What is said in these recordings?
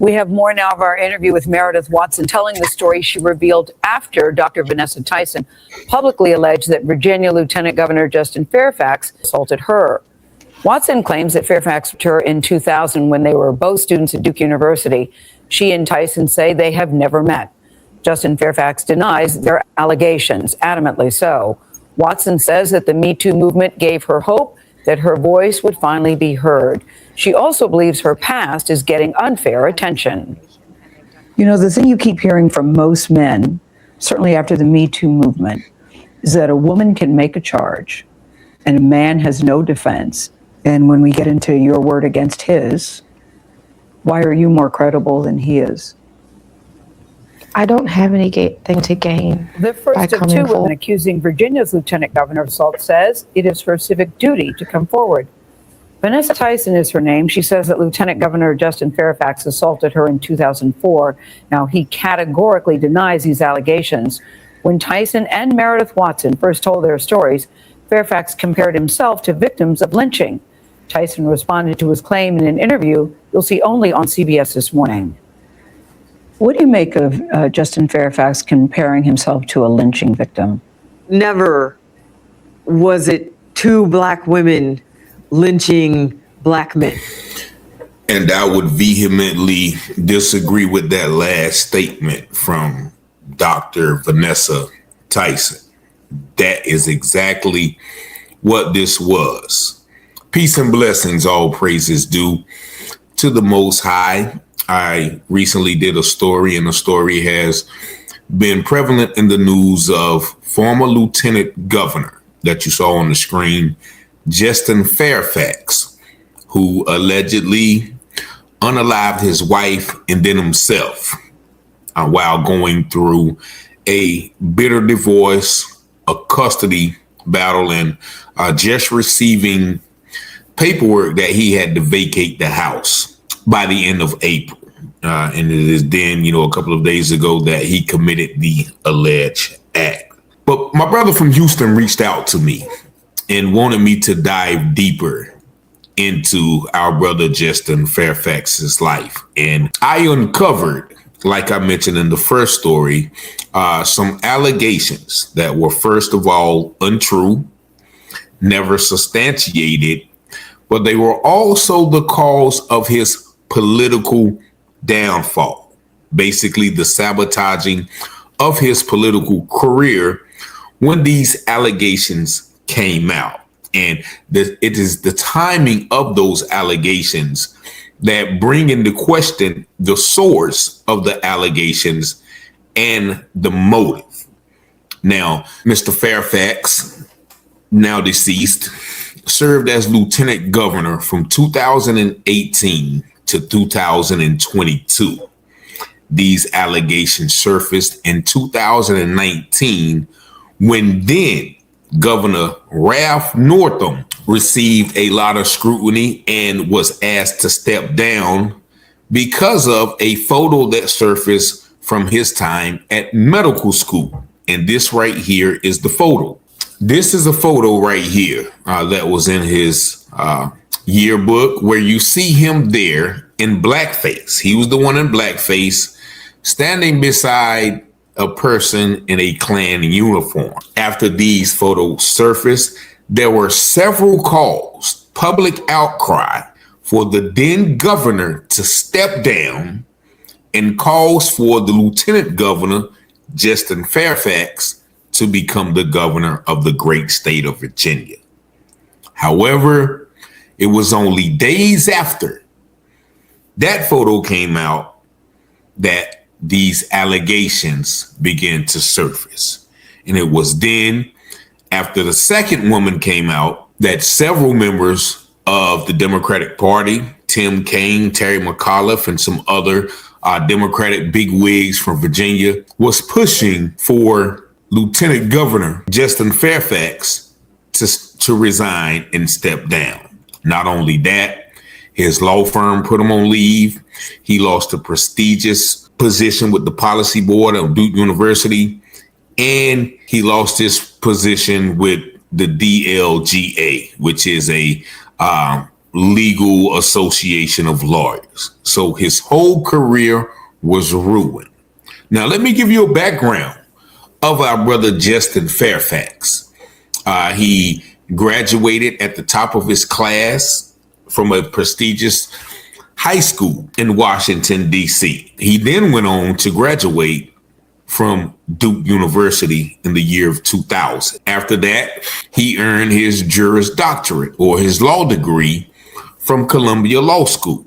We have more now of our interview with Meridith Watson, telling the story she revealed after Dr. Vanessa Tyson publicly alleged that Virginia Lieutenant Governor Justin Fairfax assaulted her. Watson claims that Fairfax met her in 2000 when they were both students at Duke University. She and Tyson say they have never met. Justin Fairfax denies their allegations, adamantly so. Watson says that the Me Too movement gave her hope that her voice would finally be heard. She also believes her past is getting unfair attention. You know, the thing you keep hearing from most men, certainly after the Me Too movement, is that a woman can make a charge and a man has no defense. And when we get into your word against his, why are you more credible than he is? I don't have anything to gain. The first of two women accusing Virginia's lieutenant governor of assault says it is her civic duty to come forward. Vanessa Tyson is her name. She says that Lieutenant Governor Justin Fairfax assaulted her in 2004. Now, he categorically denies these allegations. When Tyson and Meridith Watson first told their stories, Fairfax compared himself to victims of lynching. Tyson responded to his claim in an interview you'll see only on CBS this morning. What do you make of Justin Fairfax comparing himself to a lynching victim? Never was it two black women lynching black men. And I would vehemently disagree with that last statement from Dr. Vanessa Tyson. That is exactly what this was. Peace and blessings, all praises due to the Most High. I recently did a story, and the story has been prevalent in the news of former Lieutenant Governor that you saw on the screen, Justin Fairfax, who allegedly unalived his wife and then himself while going through a bitter divorce, a custody battle, and just receiving paperwork that he had to vacate the house by the end of April. And it is then, a couple of days ago that he committed the alleged act. But my brother from Houston reached out to me and wanted me to dive deeper into our brother Justin Fairfax's life. And I uncovered, like I mentioned in the first story, some allegations that were, first of all, untrue, never substantiated, but they were also the cause of his political downfall, basically the sabotaging of his political career when these allegations came out. And it is the timing of those allegations that bring into question the source of the allegations and the motive. Now, Mr. Fairfax, now deceased, served as lieutenant governor from 2018 to 2022. These allegations surfaced in 2019 when then Governor Ralph Northam received a lot of scrutiny and was asked to step down because of a photo that surfaced from his time at medical school. And this right here is the photo. This is a photo right here that was in his yearbook, where you see him there in blackface. He was the one in blackface standing beside a person in a Klan uniform. After these photos surfaced, there were several calls, public outcry for the then governor to step down, and calls for the lieutenant governor, Justin Fairfax, to become the governor of the great state of Virginia. However, it was only days after that photo came out that these allegations began to surface. And it was then, after the second woman came out, that several members of the Democratic Party, Tim Kaine, Terry McAuliffe, and some other Democratic bigwigs from Virginia, was pushing for Lieutenant Governor Justin Fairfax to resign and step down. Not only that, his law firm put him on leave. He lost a prestigious position with the policy board of Duke University, and he lost his position with the DLGA, which is a legal association of lawyers. So his whole career was ruined. Now, let me give you a background of our brother Justin Fairfax. He graduated at the top of his class from a prestigious high school in Washington, D.C. He then went on to graduate from Duke University in the year of 2000. After that, he earned his Juris Doctorate, or his law degree, from Columbia Law School.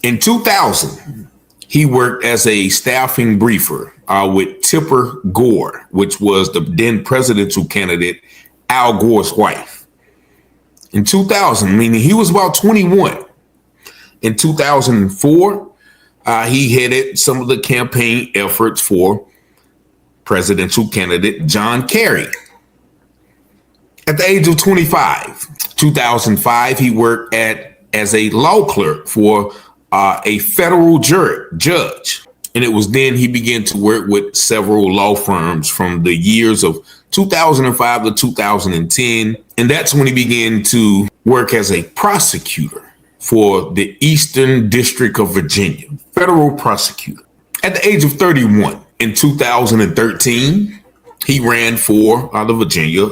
In 2000, he worked as a staffing briefer with Tipper Gore, which was the then presidential candidate Al Gore's wife. In 2000, meaning he was about 21. In 2004, he headed some of the campaign efforts for presidential candidate John Kerry. At the age of 25, 2005, he worked as a law clerk for a federal judge. And it was then he began to work with several law firms from the years of 2005 to 2010. And that's when he began to work as a prosecutor for the Eastern District of Virginia, federal prosecutor. At the age of 31, in 2013, he ran for the Virginia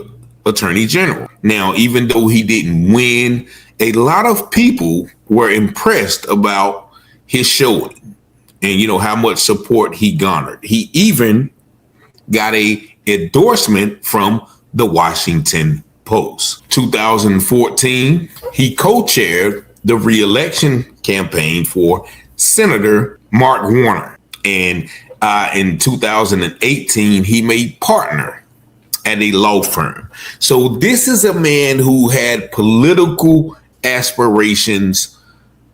Attorney General. Now, even though he didn't win, a lot of people were impressed about his showing and, how much support he garnered. He even got a endorsement from the Washington Post. 2014, he co-chaired the re-election campaign for Senator Mark Warner. And in 2018, he made partner at a law firm. So this is a man who had political aspirations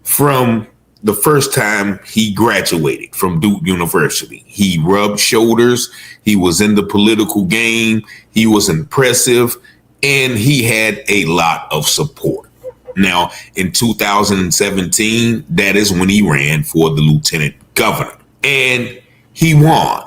from the first time he graduated from Duke University. He rubbed shoulders. He was in the political game. He was impressive, and he had a lot of support. Now, in 2017, that is when he ran for the lieutenant governor, and he won.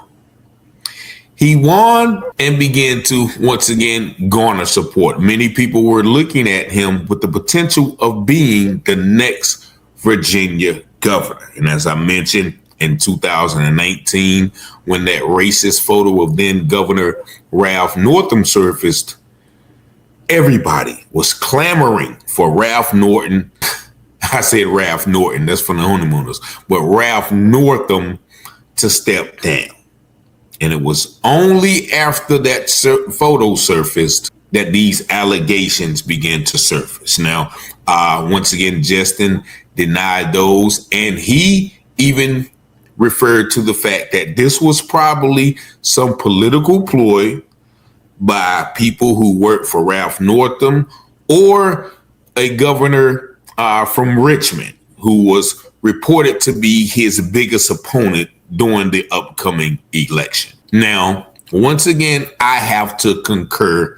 He won and began to once again garner support. Many people were looking at him with the potential of being the next Virginia governor. And as I mentioned, in 2019, when that racist photo of then Governor Ralph Northam surfaced, everybody was clamoring for Ralph Norton. I said Ralph Norton, that's for the honeymooners, but Ralph Northam to step down. And it was only after that photo surfaced that these allegations began to surface. Now, once again, Justin denied those, and he even referred to the fact that this was probably some political ploy by people who worked for Ralph Northam or a governor from Richmond who was reported to be his biggest opponent during the upcoming election. Now, once again, I have to concur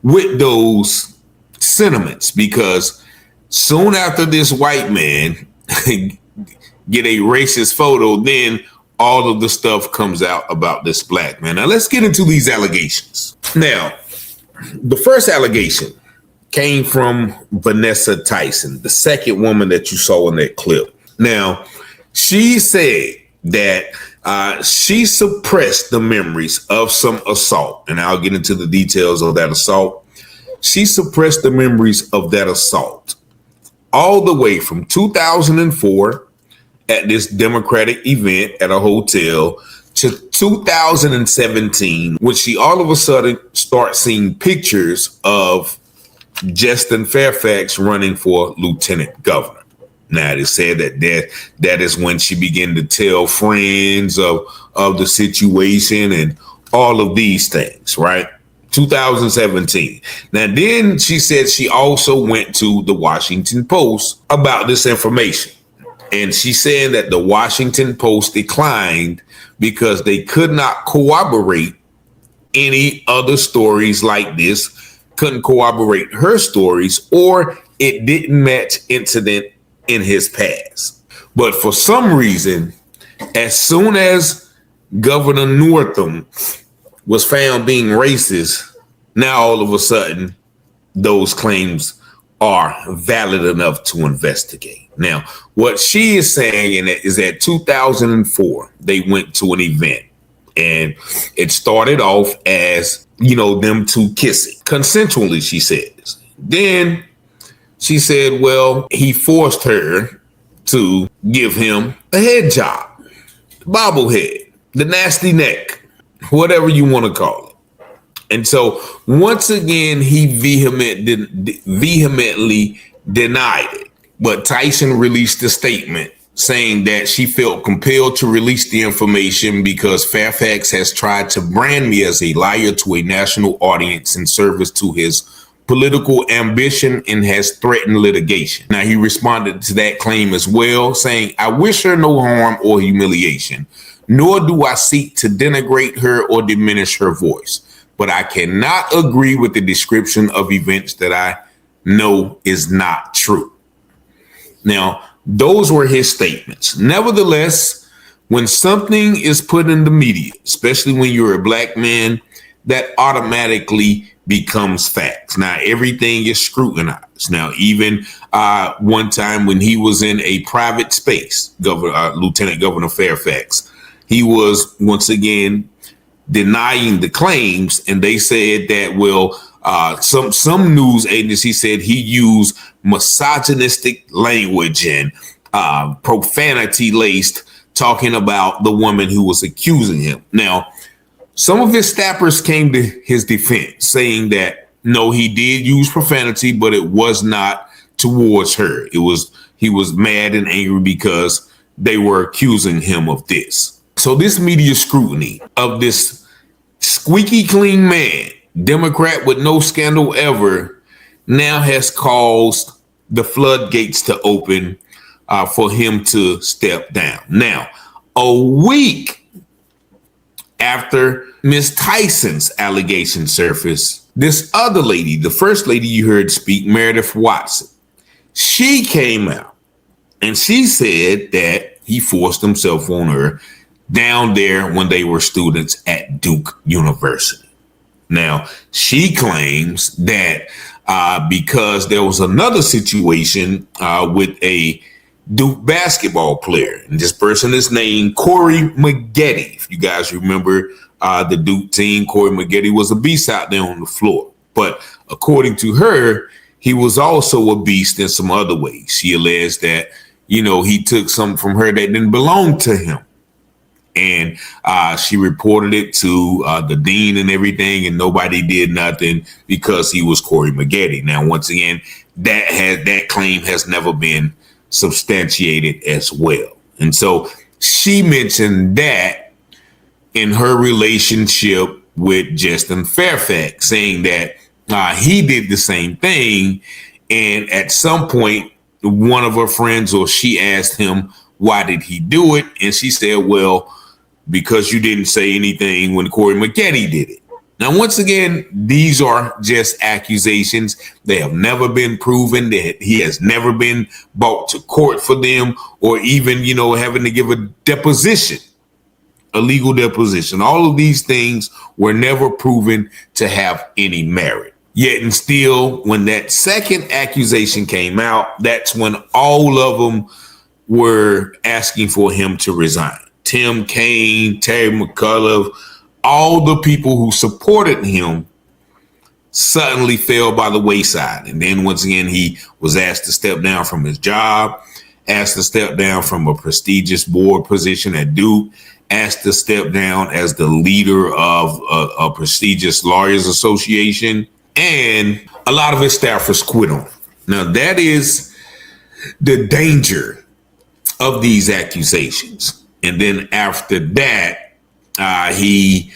with those sentiments because soon after this white man get a racist photo, then all of the stuff comes out about this black man. Now, let's get into these allegations. Now, the first allegation came from Vanessa Tyson, the second woman that you saw in that clip. Now, she said that she suppressed the memories of some assault, and I'll get into the details of that assault. She suppressed the memories of that assault all the way from 2004 at this Democratic event at a hotel to 2017, when she all of a sudden starts seeing pictures of Justin Fairfax running for lieutenant governor. Now, it is said that is when she began to tell friends of the situation and all of these things, right? 2017. Now, then she said she also went to the Washington Post about this information. And she's saying that the Washington Post declined because they could not corroborate any other stories like this, couldn't corroborate her stories, or it didn't match incident in his past. But for some reason, as soon as Governor Northam was found being racist, now all of a sudden those claims are valid enough to investigate. Now, what she is saying is that 2004, they went to an event and it started off as, them two kissing consensually, she says. Then she said, well, he forced her to give him a head job, bobblehead, the nasty neck, whatever you want to call it. And so once again, he vehemently denied it. But Tyson released a statement saying that she felt compelled to release the information because Fairfax has tried to brand me as a liar to a national audience in service to his political ambition and has threatened litigation. Now, he responded to that claim as well, saying, I wish her no harm or humiliation, nor do I seek to denigrate her or diminish her voice. But I cannot agree with the description of events that I know is not true. Now, those were his statements. Nevertheless, when something is put in the media, especially when you're a black man, that automatically becomes facts. Now, everything is scrutinized. Now, even one time when he was in a private space, Lieutenant Governor Fairfax, he was once again denying the claims, and they said that, well, some news agency said he used misogynistic language and profanity laced talking about the woman who was accusing him. Now, some of his staffers came to his defense, saying that no, he did use profanity, but it was not towards her. He was mad and angry because they were accusing him of this. So this media scrutiny of this squeaky clean man, Democrat with no scandal ever, now has caused the floodgates to open for him to step down. Now, a week after Miss Tyson's allegation surfaced, this other lady, the first lady you heard speak, Meridith Watson, she came out and she said that he forced himself on her down there when they were students at Duke University. Now, she claims that because there was another situation with a Duke basketball player, and this person is named Corey Maggette. If you guys remember the Duke team, Corey Maggette was a beast out there on the floor. But according to her, he was also a beast in some other ways. She alleged that, he took something from her that didn't belong to him. And she reported it to the dean and everything, and nobody did nothing because he was Corey Maggette. Now, once again, that claim has never been substantiated as well. And so she mentioned that in her relationship with Justin Fairfax, saying that he did the same thing. And at some point, one of her friends or she asked him, why did he do it? And she said, well, because you didn't say anything when Corey Maggette did it. Now, once again, these are just accusations. They have never been proven. That he has never been brought to court for them, or even, having to give a deposition, a legal deposition. All of these things were never proven to have any merit. Yet and still, when that second accusation came out, that's when all of them were asking for him to resign. Tim Kaine, Terry McCullough, all the people who supported him suddenly fell by the wayside. And then once again, he was asked to step down from his job, asked to step down from a prestigious board position at Duke, asked to step down as the leader of a prestigious lawyers association, and a lot of his staffers quit on him. Now, that is the danger of these accusations. And then after that, he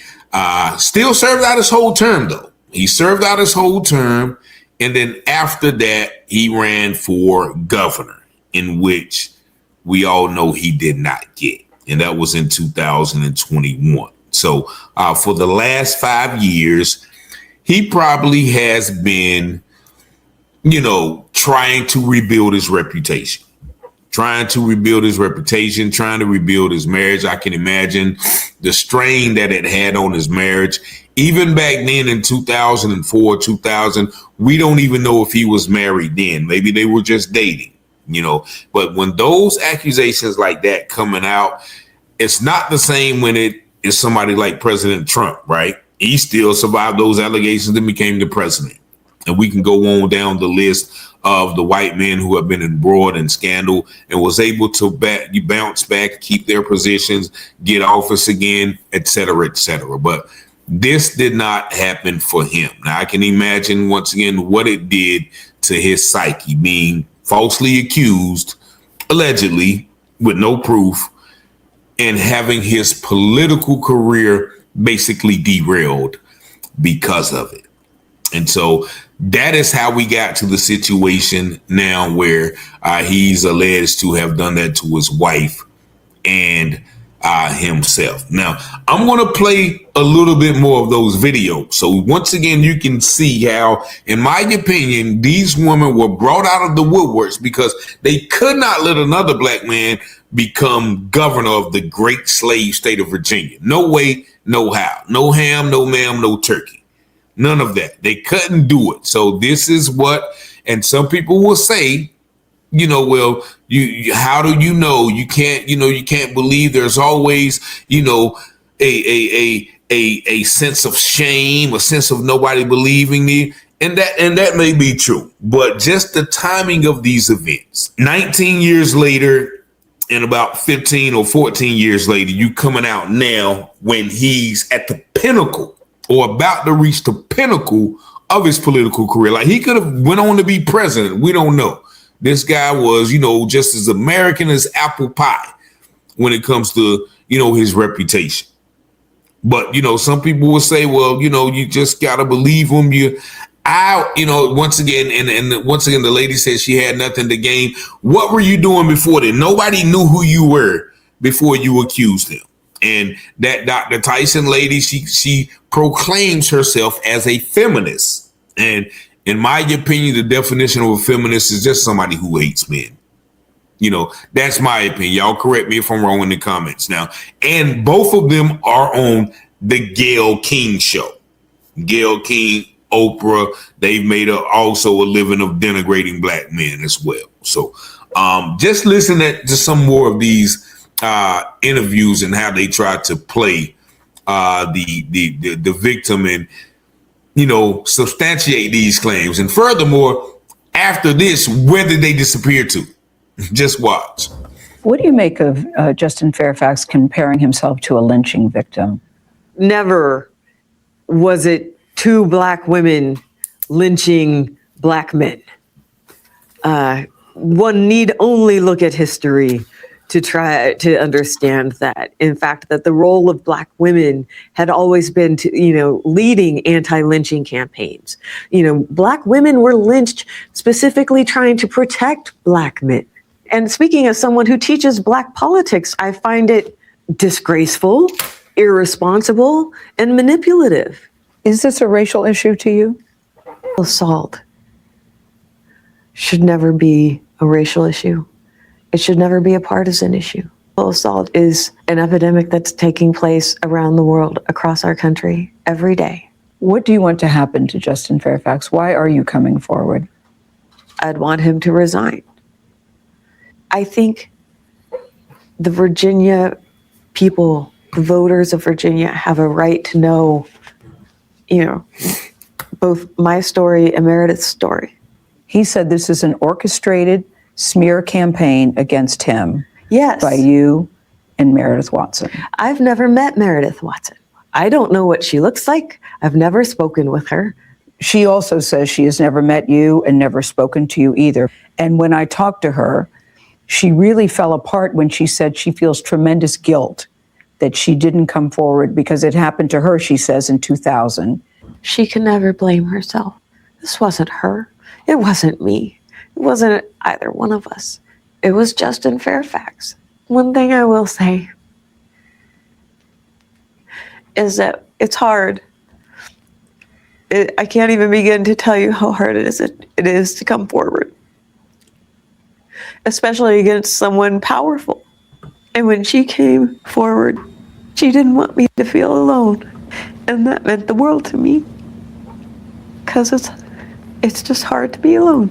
still served out his whole term, though. He served out his whole term. And then after that, he ran for governor, in which we all know he did not get. And that was in 2021. So for the last 5 years, he probably has been, trying to rebuild his reputation. Trying to rebuild his marriage. I can imagine the strain that it had on his marriage, even back then in 2004, 2000, we don't even know if he was married then. Maybe they were just dating, you know. But when those accusations like that coming out, it's not the same when it is somebody like President Trump, right? He still survived those allegations and became the president. And we can go on down the list of the white men who have been embroiled in scandal and was able to bounce back, keep their positions, get office again, et cetera, et cetera. But this did not happen for him. Now, I can imagine, once again, what it did to his psyche, being falsely accused, allegedly, with no proof, and having his political career basically derailed because of it. And so that is how we got to the situation now where he's alleged to have done that to his wife and himself. Now, I'm going to play a little bit more of those videos. So once again, you can see how, in my opinion, these women were brought out of the woodworks because they could not let another black man become governor of the great slave state of Virginia. No way, no how. No ham, no ma'am, no turkey. None of that. They couldn't do it. So this is what, and some people will say, you know, well, you how do you know? You can't believe. There's always, you know, a sense of shame, a sense of nobody believing me. And that may be true, but just the timing of these events, 19 years later and about 15 or 14 years later, you coming out now when he's at the pinnacle or about to reach the pinnacle of his political career. Like, he could have went on to be president. We don't know. This guy was, you know, just as American as apple pie when it comes to, you know, his reputation. But, you know, some people will say, well, you know, you just got to believe him. Once again, and once again, the lady said she had nothing to gain. What were you doing before then? Nobody knew who you were before you accused him. And that Dr. Tyson lady, she proclaims herself as a feminist. And in my opinion, the definition of a feminist is just somebody who hates men. You know, that's my opinion. Y'all correct me if I'm wrong in the comments now. And both of them are on the Gayle King show. Gayle King, Oprah, they've made also a living of denigrating black men as well. So just listen to some more of these interviews and how they try to play the victim and, you know, substantiate these claims. And furthermore, after this, where did they disappear to? Just watch. What do you make of Justin Fairfax comparing himself to a lynching victim? Never was it two black women lynching black men. One need only look at history to try to understand that. In fact, that the role of black women had always been to, you know, leading anti-lynching campaigns. You know, black women were lynched specifically trying to protect black men. And speaking as someone who teaches black politics, I find it disgraceful, irresponsible, and manipulative. Is this a racial issue to you? Assault should never be a racial issue. It should never be a partisan issue. Assault is an epidemic that's taking place around the world, across our country, every day. What do you want to happen to Justin Fairfax? Why are you coming forward? I'd want him to resign. I think the Virginia people, the voters of Virginia, have a right to know, you know, both my story and Meridith's story. He said this is an orchestrated smear campaign against him. Yes. By you and Meridith Watson. I've never met Meridith Watson. I don't know what she looks like. I've never spoken with her. She also says she has never met you and never spoken to you either. And when I talked to her, she really fell apart when she said she feels tremendous guilt that she didn't come forward because it happened to her, she says, in 2000. She can never blame herself. This wasn't her. It wasn't me. It wasn't either one of us. It was Justin Fairfax. One thing I will say is that it's hard. I can't even begin to tell you how hard it is to come forward, especially against someone powerful. And when she came forward, she didn't want me to feel alone. And that meant the world to me, because it's just hard to be alone.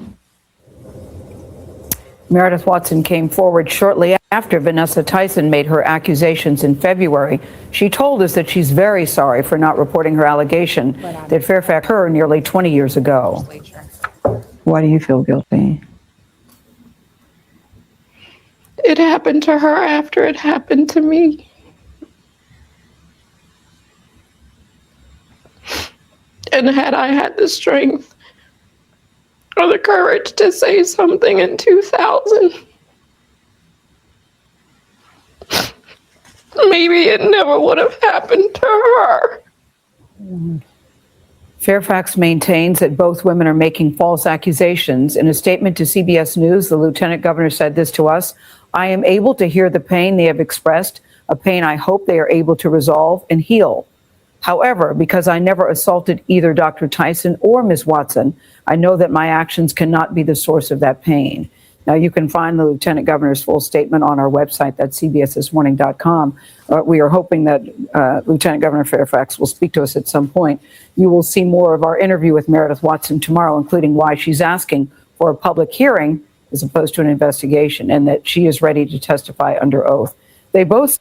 Meridith Watson came forward shortly after Vanessa Tyson made her accusations in February. She told us that she's very sorry for not reporting her allegation that Fairfax her nearly 20 years ago. Why do you feel guilty? It happened to her after it happened to me. And had I had the strength or the courage to say something in 2000, maybe it never would have happened to her. Fairfax maintains that both women are making false accusations. In a statement to CBS News, the lieutenant governor said this to us: "I am able to hear the pain they have expressed, a pain I hope they are able to resolve and heal. However, because I never assaulted either Dr. Tyson or Ms. Watson, I know that my actions cannot be the source of that pain." Now, you can find the lieutenant governor's full statement on our website, that's cbsthismorning.com. We are hoping that Lieutenant Governor Fairfax will speak to us at some point. You will see more of our interview with Meridith Watson tomorrow, including why she's asking for a public hearing as opposed to an investigation, and that she is ready to testify under oath. They both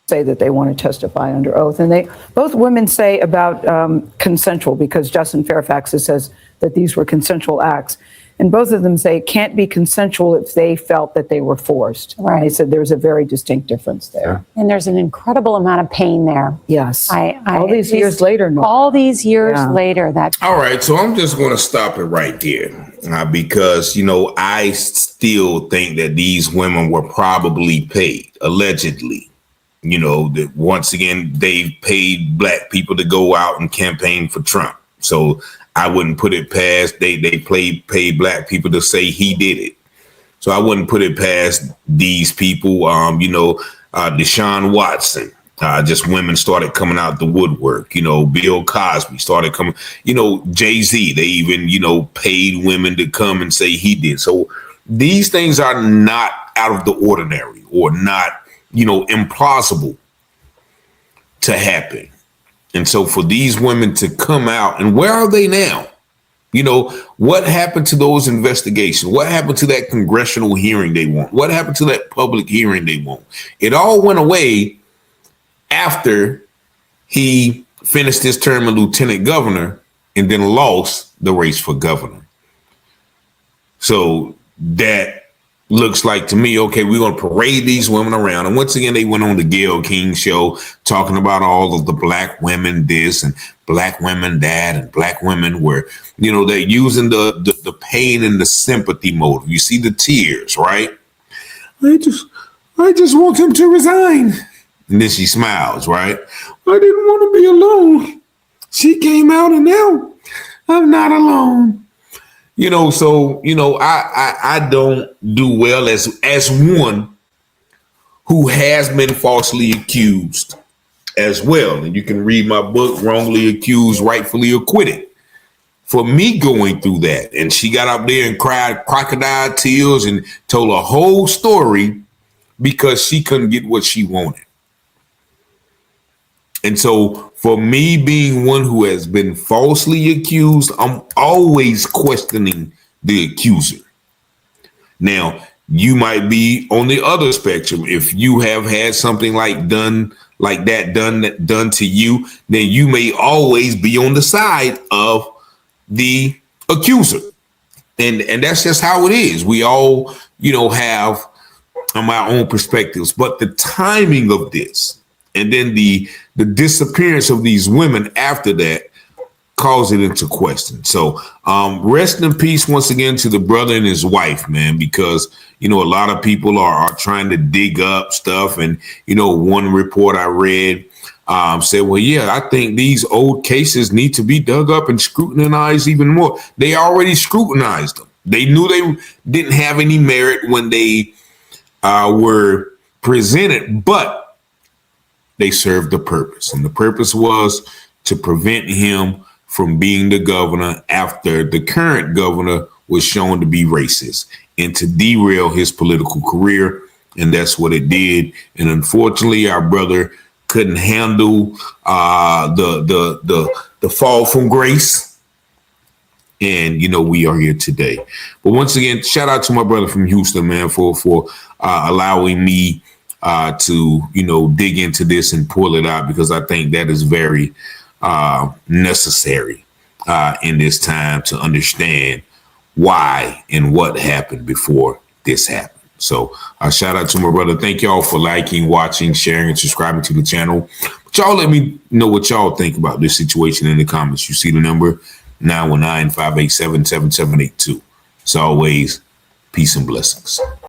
say that they want to testify under oath, and both women say about consensual, because Justin Fairfax says that these were consensual acts, and both of them say it can't be consensual if they felt that they were forced. Right. They said there's a very distinct difference there. And there's an incredible amount of pain there. Yes. All these years later, Nora. All these years later, that. All right, so I'm just going to stop it right there because, I still think that these women were probably paid, allegedly. That once again, they paid black people to go out and campaign for Trump. So I wouldn't put it past, they paid black people to say he did it. So I wouldn't put it past these people, Deshaun Watson, just women started coming out the woodwork, Bill Cosby started coming, Jay-Z, they even, paid women to come and say he did. So these things are not out of the ordinary or not, implausible to happen. And so for these women to come out, and where are they now? What happened to those investigations? What happened to that congressional hearing they want? What happened to that public hearing they want? It all went away after he finished his term as lieutenant governor and then lost the race for governor. So that looks like to me, okay, we're going to parade these women around. And once again, they went on the Gayle King show talking about all of the black women this and black women that, and black women were, they're using the pain and the sympathy motive. You see the tears, right? I just want him to resign. And then she smiles, right? I didn't want to be alone. She came out and now I'm not alone. I don't do well as one who has been falsely accused as well. And you can read my book, Wrongly Accused, Rightfully Acquitted. For me going through that, and she got up there and cried crocodile tears and told a whole story because she couldn't get what she wanted. And so for me being one who has been falsely accused, I'm always questioning the accuser. Now, you might be on the other spectrum. If you have had something done to you, then you may always be on the side of the accuser. And that's just how it is. We all, have our own perspectives, but the timing of this and then the disappearance of these women after that calls it into question. So rest in peace once again to the brother and his wife, man, because, a lot of people are trying to dig up stuff. And, one report I read said, well, yeah, I think these old cases need to be dug up and scrutinized even more. They already scrutinized them. They knew they didn't have any merit when they were presented, but they served a purpose. And the purpose was to prevent him from being the governor after the current governor was shown to be racist and to derail his political career. And that's what it did. And unfortunately, our brother couldn't handle the fall from grace. And, you know, we are here today. But once again, shout out to my brother from Houston, man, for allowing me to, you know, dig into this and pull it out, because I think that is very necessary in this time to understand why and what happened before this happened. So shout out to my brother. Thank y'all for liking, watching, sharing, and subscribing to the channel. But y'all let me know what y'all think about this situation in the comments. You see the number 919-587-7782. As always, peace and blessings.